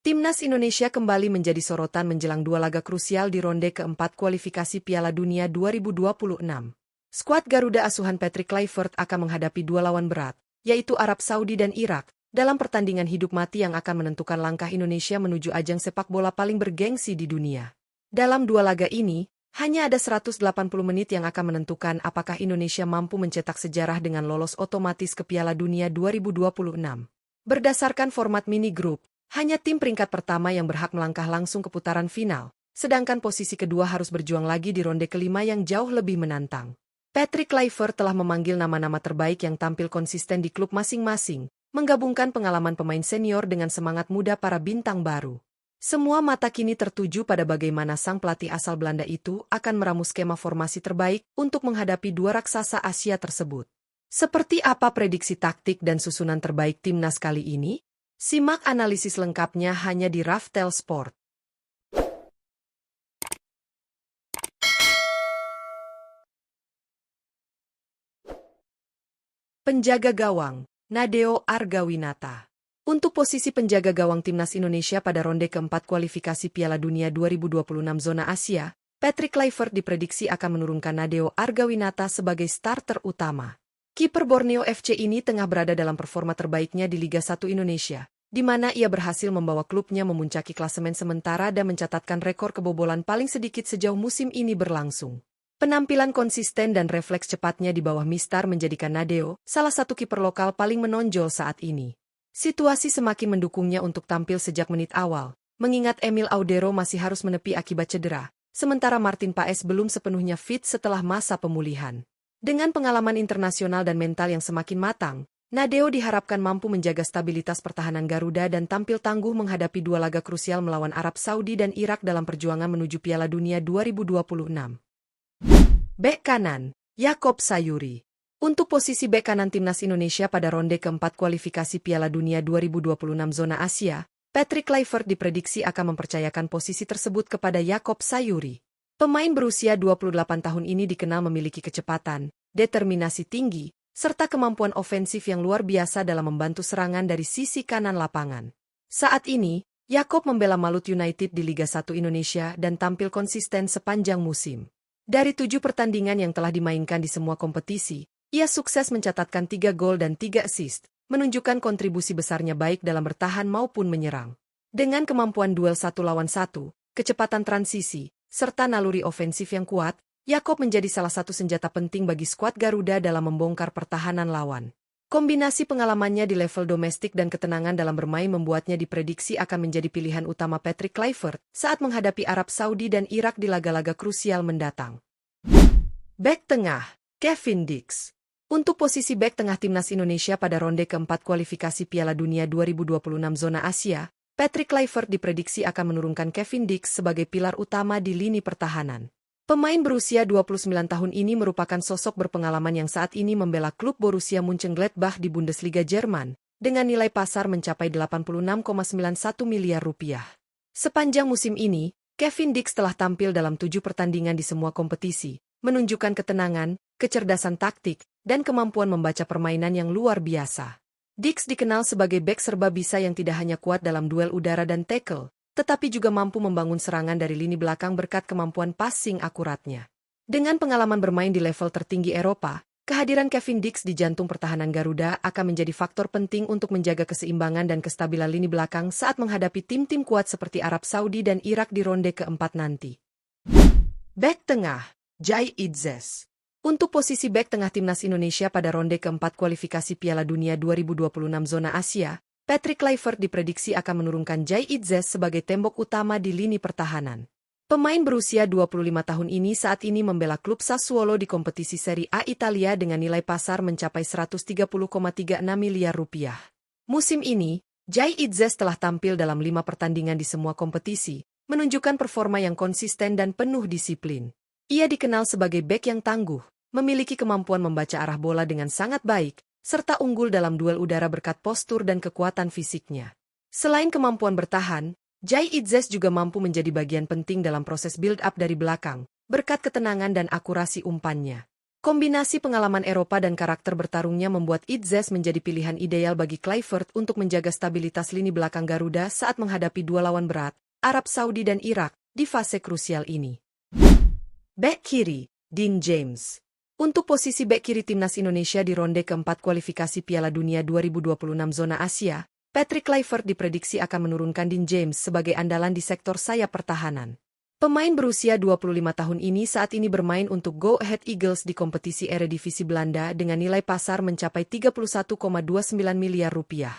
Timnas Indonesia kembali menjadi sorotan menjelang dua laga krusial di ronde keempat kualifikasi Piala Dunia 2026. Skuad Garuda asuhan Patrick Kluivert akan menghadapi dua lawan berat, yaitu Arab Saudi dan Irak, dalam pertandingan hidup mati yang akan menentukan langkah Indonesia menuju ajang sepak bola paling bergengsi di dunia. Dalam dua laga ini, hanya ada 180 menit yang akan menentukan apakah Indonesia mampu mencetak sejarah dengan lolos otomatis ke Piala Dunia 2026. Berdasarkan format mini grup, hanya tim peringkat pertama yang berhak melangkah langsung ke putaran final, sedangkan posisi kedua harus berjuang lagi di ronde kelima yang jauh lebih menantang. Patrick Kluivert telah memanggil nama-nama terbaik yang tampil konsisten di klub masing-masing, menggabungkan pengalaman pemain senior dengan semangat muda para bintang baru. Semua mata kini tertuju pada bagaimana sang pelatih asal Belanda itu akan meramu skema formasi terbaik untuk menghadapi dua raksasa Asia tersebut. Seperti apa prediksi taktik dan susunan terbaik timnas kali ini? Simak analisis lengkapnya hanya di Raftel Sport. Penjaga gawang, Nadeo Argawinata. Untuk posisi penjaga gawang timnas Indonesia pada ronde keempat kualifikasi Piala Dunia 2026 zona Asia, Patrick Kluivert diprediksi akan menurunkan Nadeo Argawinata sebagai starter utama. Kiper Borneo FC ini tengah berada dalam performa terbaiknya di Liga 1 Indonesia, di mana ia berhasil membawa klubnya memuncaki klasemen sementara dan mencatatkan rekor kebobolan paling sedikit sejauh musim ini berlangsung. Penampilan konsisten dan refleks cepatnya di bawah Mistar menjadikan Nadeo salah satu kiper lokal paling menonjol saat ini. Situasi semakin mendukungnya untuk tampil sejak menit awal, mengingat Emil Audero masih harus menepi akibat cedera, sementara Martin Paes belum sepenuhnya fit setelah masa pemulihan. Dengan pengalaman internasional dan mental yang semakin matang, Nadeo diharapkan mampu menjaga stabilitas pertahanan Garuda dan tampil tangguh menghadapi dua laga krusial melawan Arab Saudi dan Irak dalam perjuangan menuju Piala Dunia 2026. Bek kanan, Yaakob Sayuri. Untuk posisi bek kanan timnas Indonesia pada ronde keempat kualifikasi Piala Dunia 2026 zona Asia, Patrick Kluivert diprediksi akan mempercayakan posisi tersebut kepada Yaakob Sayuri. Pemain berusia 28 tahun ini dikenal memiliki kecepatan, determinasi tinggi, serta kemampuan ofensif yang luar biasa dalam membantu serangan dari sisi kanan lapangan. Saat ini, Yaakob membela Malut United di Liga 1 Indonesia dan tampil konsisten sepanjang musim. Dari 7 pertandingan yang telah dimainkan di semua kompetisi, ia sukses mencatatkan 3 gol dan 3 assist, menunjukkan kontribusi besarnya baik dalam bertahan maupun menyerang. Dengan kemampuan duel 1 lawan 1, kecepatan transisi, serta naluri ofensif yang kuat, Yaakob menjadi salah satu senjata penting bagi skuad Garuda dalam membongkar pertahanan lawan. Kombinasi pengalamannya di level domestik dan ketenangan dalam bermain membuatnya diprediksi akan menjadi pilihan utama Patrick Kluivert saat menghadapi Arab Saudi dan Irak di laga-laga krusial mendatang. Bek tengah, Kevin Dix. Untuk posisi bek tengah timnas Indonesia pada ronde keempat kualifikasi Piala Dunia 2026 zona Asia, Patrick Kluivert diprediksi akan menurunkan Kevin Dix sebagai pilar utama di lini pertahanan. Pemain berusia 29 tahun ini merupakan sosok berpengalaman yang saat ini membela klub Borussia Mönchengladbach di Bundesliga Jerman, dengan nilai pasar mencapai 86,91 miliar rupiah. Sepanjang musim ini, Kevin Dix telah tampil dalam 7 pertandingan di semua kompetisi, menunjukkan ketenangan, kecerdasan taktik, dan kemampuan membaca permainan yang luar biasa. Dix dikenal sebagai bek serba bisa yang tidak hanya kuat dalam duel udara dan tackle, tetapi juga mampu membangun serangan dari lini belakang berkat kemampuan passing akuratnya. Dengan pengalaman bermain di level tertinggi Eropa, kehadiran Kevin Dix di jantung pertahanan Garuda akan menjadi faktor penting untuk menjaga keseimbangan dan kestabilan lini belakang saat menghadapi tim-tim kuat seperti Arab Saudi dan Irak di ronde keempat nanti. Bek tengah, Jai Itzes. Untuk posisi bek tengah timnas Indonesia pada ronde keempat kualifikasi Piala Dunia 2026 zona Asia, Patrick Kluivert diprediksi akan menurunkan Jai Itzes sebagai tembok utama di lini pertahanan. Pemain berusia 25 tahun ini saat ini membela klub Sassuolo di kompetisi Serie A Italia dengan nilai pasar mencapai 130,36 miliar rupiah. Musim ini, Jai Itzes telah tampil dalam 5 pertandingan di semua kompetisi, menunjukkan performa yang konsisten dan penuh disiplin. Ia dikenal sebagai bek yang tangguh, memiliki kemampuan membaca arah bola dengan sangat baik, serta unggul dalam duel udara berkat postur dan kekuatan fisiknya. Selain kemampuan bertahan, Jai Itzes juga mampu menjadi bagian penting dalam proses build-up dari belakang, berkat ketenangan dan akurasi umpannya. Kombinasi pengalaman Eropa dan karakter bertarungnya membuat Itzes menjadi pilihan ideal bagi Kluivert untuk menjaga stabilitas lini belakang Garuda saat menghadapi dua lawan berat, Arab Saudi dan Irak, di fase krusial ini. Bek kiri, Dean James. Untuk posisi bek kiri timnas Indonesia di ronde keempat kualifikasi Piala Dunia 2026 zona Asia, Patrick Kluivert diprediksi akan menurunkan Dean James sebagai andalan di sektor sayap pertahanan. Pemain berusia 25 tahun ini saat ini bermain untuk Go Ahead Eagles di kompetisi Eredivisie Belanda dengan nilai pasar mencapai 31,29 miliar rupiah.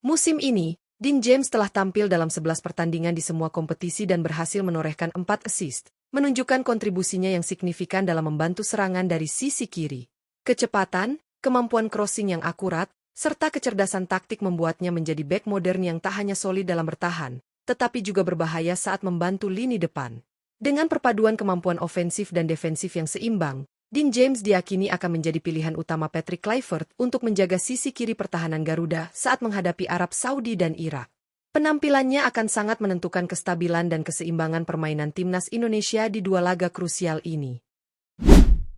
Musim ini, Dean James telah tampil dalam 11 pertandingan di semua kompetisi dan berhasil menorehkan 4 assist, menunjukkan kontribusinya yang signifikan dalam membantu serangan dari sisi kiri. Kecepatan, kemampuan crossing yang akurat, serta kecerdasan taktik membuatnya menjadi bek modern yang tak hanya solid dalam bertahan, tetapi juga berbahaya saat membantu lini depan. Dengan perpaduan kemampuan ofensif dan defensif yang seimbang, Dean James diyakini akan menjadi pilihan utama Patrick Kluivert untuk menjaga sisi kiri pertahanan Garuda saat menghadapi Arab Saudi dan Irak. Penampilannya akan sangat menentukan kestabilan dan keseimbangan permainan timnas Indonesia di dua laga krusial ini.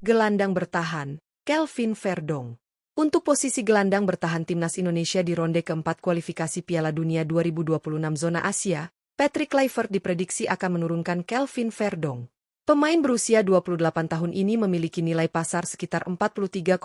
Gelandang bertahan, Kelvin Verdong. Untuk posisi gelandang bertahan timnas Indonesia di ronde keempat kualifikasi Piala Dunia 2026 zona Asia, Patrick Kluivert diprediksi akan menurunkan Kelvin Verdong. Pemain berusia 28 tahun ini memiliki nilai pasar sekitar 43,45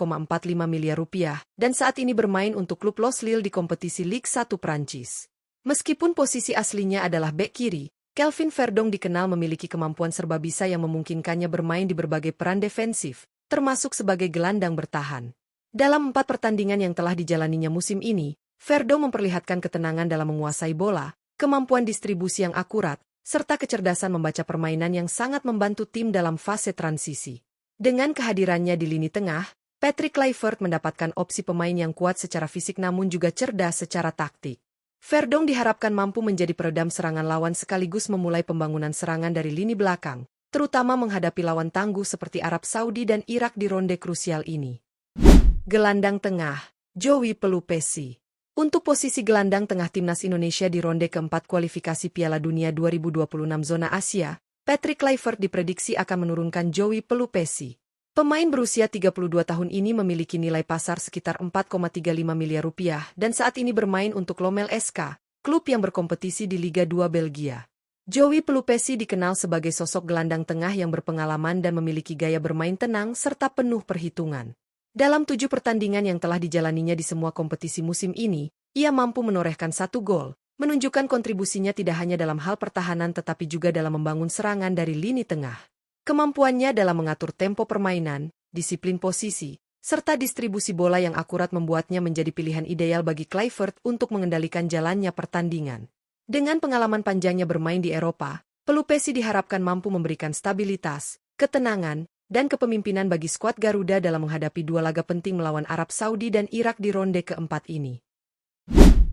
miliar rupiah dan saat ini bermain untuk klub Los Lille di kompetisi Ligue 1 Prancis. Meskipun posisi aslinya adalah bek kiri, Kelvin Verdong dikenal memiliki kemampuan serba bisa yang memungkinkannya bermain di berbagai peran defensif, termasuk sebagai gelandang bertahan. Dalam 4 pertandingan yang telah dijalaninya musim ini, Verdong memperlihatkan ketenangan dalam menguasai bola, kemampuan distribusi yang akurat, serta kecerdasan membaca permainan yang sangat membantu tim dalam fase transisi. Dengan kehadirannya di lini tengah, Patrick Kluivert mendapatkan opsi pemain yang kuat secara fisik namun juga cerdas secara taktik. Verdong diharapkan mampu menjadi peredam serangan lawan sekaligus memulai pembangunan serangan dari lini belakang, terutama menghadapi lawan tangguh seperti Arab Saudi dan Irak di ronde krusial ini. Gelandang tengah, Joey Pelupesi. Untuk posisi gelandang tengah timnas Indonesia di ronde keempat kualifikasi Piala Dunia 2026 zona Asia, Patrick Kluivert diprediksi akan menurunkan Joey Pelupesi. Pemain berusia 32 tahun ini memiliki nilai pasar sekitar 4,35 miliar rupiah dan saat ini bermain untuk Lommel SK, klub yang berkompetisi di Liga 2 Belgia. Joey Pelupesi dikenal sebagai sosok gelandang tengah yang berpengalaman dan memiliki gaya bermain tenang serta penuh perhitungan. Dalam 7 pertandingan yang telah dijalaninya di semua kompetisi musim ini, ia mampu menorehkan 1 gol, menunjukkan kontribusinya tidak hanya dalam hal pertahanan tetapi juga dalam membangun serangan dari lini tengah. Kemampuannya dalam mengatur tempo permainan, disiplin posisi, serta distribusi bola yang akurat membuatnya menjadi pilihan ideal bagi Kluivert untuk mengendalikan jalannya pertandingan. Dengan pengalaman panjangnya bermain di Eropa, Pelupesi diharapkan mampu memberikan stabilitas, ketenangan, dan kepemimpinan bagi skuad Garuda dalam menghadapi dua laga penting melawan Arab Saudi dan Irak di ronde keempat ini.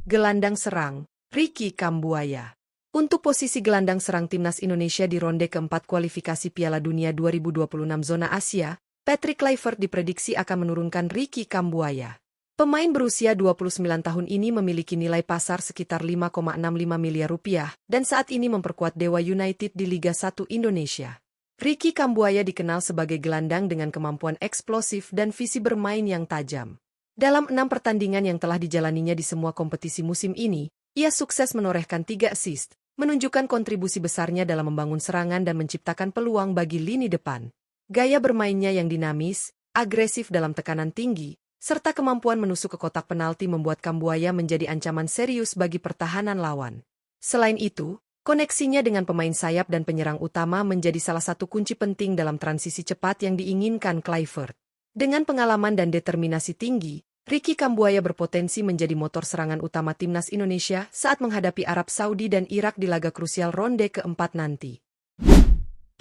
Gelandang serang, Ricky Kambuaya. Untuk posisi gelandang serang timnas Indonesia di ronde keempat kualifikasi Piala Dunia 2026 zona Asia, Patrick Kluivert diprediksi akan menurunkan Ricky Kambuaya. Pemain berusia 29 tahun ini memiliki nilai pasar sekitar 5,65 miliar rupiah dan saat ini memperkuat Dewa United di Liga 1 Indonesia. Ricky Kambuaya dikenal sebagai gelandang dengan kemampuan eksplosif dan visi bermain yang tajam. Dalam 6 pertandingan yang telah dijalaninya di semua kompetisi musim ini, ia sukses menorehkan 3 assist, menunjukkan kontribusi besarnya dalam membangun serangan dan menciptakan peluang bagi lini depan. Gaya bermainnya yang dinamis, agresif dalam tekanan tinggi, serta kemampuan menusuk ke kotak penalti membuat Kambuaya menjadi ancaman serius bagi pertahanan lawan. Selain itu, koneksinya dengan pemain sayap dan penyerang utama menjadi salah satu kunci penting dalam transisi cepat yang diinginkan Kluivert. Dengan pengalaman dan determinasi tinggi, Ricky Kambuaya berpotensi menjadi motor serangan utama timnas Indonesia saat menghadapi Arab Saudi dan Irak di laga krusial ronde keempat nanti.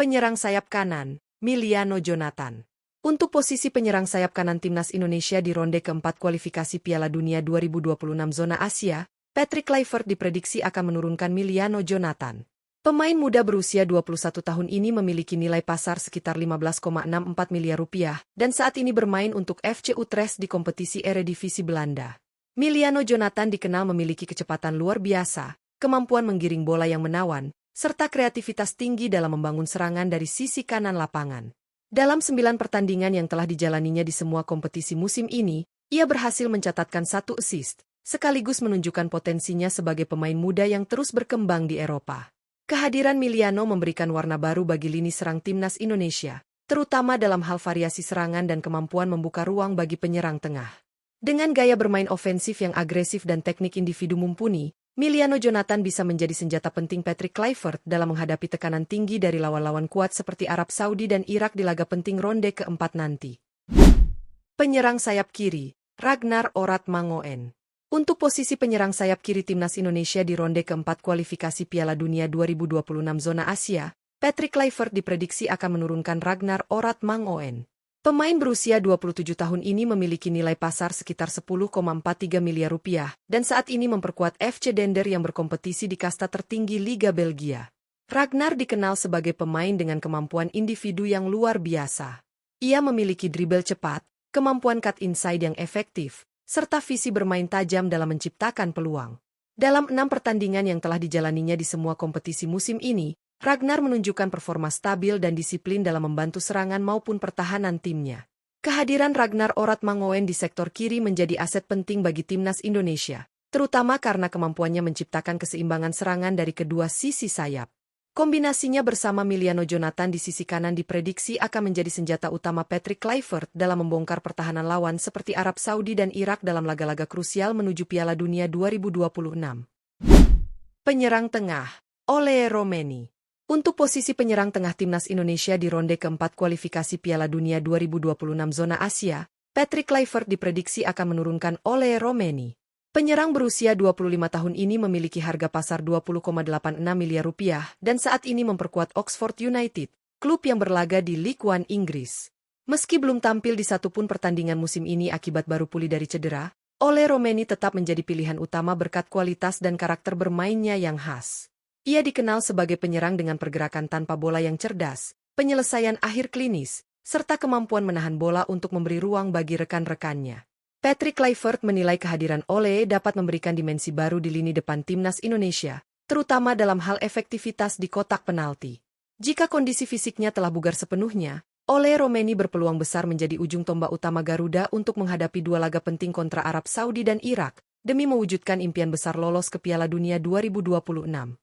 Penyerang sayap kanan, Miliano Jonathan. Untuk posisi penyerang sayap kanan timnas Indonesia di ronde keempat kualifikasi Piala Dunia 2026 zona Asia, Patrick Kluivert diprediksi akan menurunkan Miliano Jonathan. Pemain muda berusia 21 tahun ini memiliki nilai pasar sekitar 15,64 miliar rupiah dan saat ini bermain untuk FC Utrecht di kompetisi Eredivisie Belanda. Miliano Jonathan dikenal memiliki kecepatan luar biasa, kemampuan menggiring bola yang menawan, serta kreativitas tinggi dalam membangun serangan dari sisi kanan lapangan. Dalam 9 pertandingan yang telah dijalaninya di semua kompetisi musim ini, ia berhasil mencatatkan 1 assist, sekaligus menunjukkan potensinya sebagai pemain muda yang terus berkembang di Eropa. Kehadiran Miliano memberikan warna baru bagi lini serang timnas Indonesia, terutama dalam hal variasi serangan dan kemampuan membuka ruang bagi penyerang tengah. Dengan gaya bermain ofensif yang agresif dan teknik individu mumpuni, Miliano Jonathan bisa menjadi senjata penting Patrick Kluivert dalam menghadapi tekanan tinggi dari lawan-lawan kuat seperti Arab Saudi dan Irak di laga penting ronde keempat nanti. Penyerang sayap kiri, Ragnar Oratmangoen. Untuk posisi penyerang sayap kiri timnas Indonesia di ronde keempat kualifikasi Piala Dunia 2026 zona Asia, Patrick Kluivert diprediksi akan menurunkan Ragnar Oratmangoen. Pemain berusia 27 tahun ini memiliki nilai pasar sekitar 10,43 miliar rupiah dan saat ini memperkuat FC Dender yang berkompetisi di kasta tertinggi Liga Belgia. Ragnar dikenal sebagai pemain dengan kemampuan individu yang luar biasa. Ia memiliki dribble cepat, kemampuan cut inside yang efektif, serta visi bermain tajam dalam menciptakan peluang. Dalam 6 pertandingan yang telah dijalaninya di semua kompetisi musim ini, Ragnar menunjukkan performa stabil dan disiplin dalam membantu serangan maupun pertahanan timnya. Kehadiran Ragnar Oratmangoen di sektor kiri menjadi aset penting bagi timnas Indonesia, terutama karena kemampuannya menciptakan keseimbangan serangan dari kedua sisi sayap. Kombinasinya bersama Miliano Jonathan di sisi kanan diprediksi akan menjadi senjata utama Patrick Kluivert dalam membongkar pertahanan lawan seperti Arab Saudi dan Irak dalam laga-laga krusial menuju Piala Dunia 2026. Penyerang tengah, Ole Romeni. Untuk posisi penyerang tengah timnas Indonesia di ronde keempat kualifikasi Piala Dunia 2026 zona Asia, Patrick Kluivert diprediksi akan menurunkan Ole Romeni. Penyerang berusia 25 tahun ini memiliki harga pasar 20,86 miliar rupiah dan saat ini memperkuat Oxford United, klub yang berlaga di Ligue 1 Inggris. Meski belum tampil di satupun pertandingan musim ini akibat baru pulih dari cedera, Ole Romeni tetap menjadi pilihan utama berkat kualitas dan karakter bermainnya yang khas. Ia dikenal sebagai penyerang dengan pergerakan tanpa bola yang cerdas, penyelesaian akhir klinis, serta kemampuan menahan bola untuk memberi ruang bagi rekan-rekannya. Patrick Kluivert menilai kehadiran Ole dapat memberikan dimensi baru di lini depan timnas Indonesia, terutama dalam hal efektivitas di kotak penalti. Jika kondisi fisiknya telah bugar sepenuhnya, Ole Romeni berpeluang besar menjadi ujung tombak utama Garuda untuk menghadapi 2 laga penting kontra Arab Saudi dan Irak, demi mewujudkan impian besar lolos ke Piala Dunia 2026.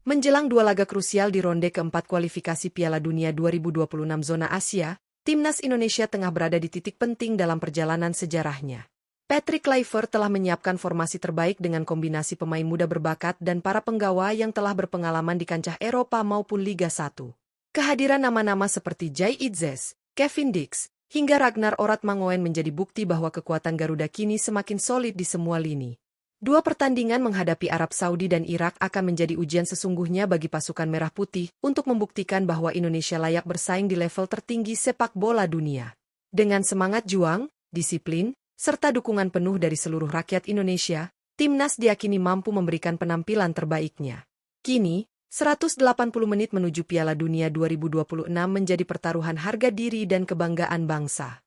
Menjelang 2 laga krusial di ronde keempat kualifikasi Piala Dunia 2026 zona Asia, timnas Indonesia tengah berada di titik penting dalam perjalanan sejarahnya. Patrick Kluivert telah menyiapkan formasi terbaik dengan kombinasi pemain muda berbakat dan para penggawa yang telah berpengalaman di kancah Eropa maupun Liga 1. Kehadiran nama-nama seperti Jai Itzes, Kevin Dix, hingga Ragnar Oratmangoen menjadi bukti bahwa kekuatan Garuda kini semakin solid di semua lini. 2 pertandingan menghadapi Arab Saudi dan Irak akan menjadi ujian sesungguhnya bagi pasukan Merah Putih untuk membuktikan bahwa Indonesia layak bersaing di level tertinggi sepak bola dunia. Dengan semangat juang, disiplin, serta dukungan penuh dari seluruh rakyat Indonesia, timnas diyakini mampu memberikan penampilan terbaiknya. Kini, 180 menit menuju Piala Dunia 2026 menjadi pertaruhan harga diri dan kebanggaan bangsa.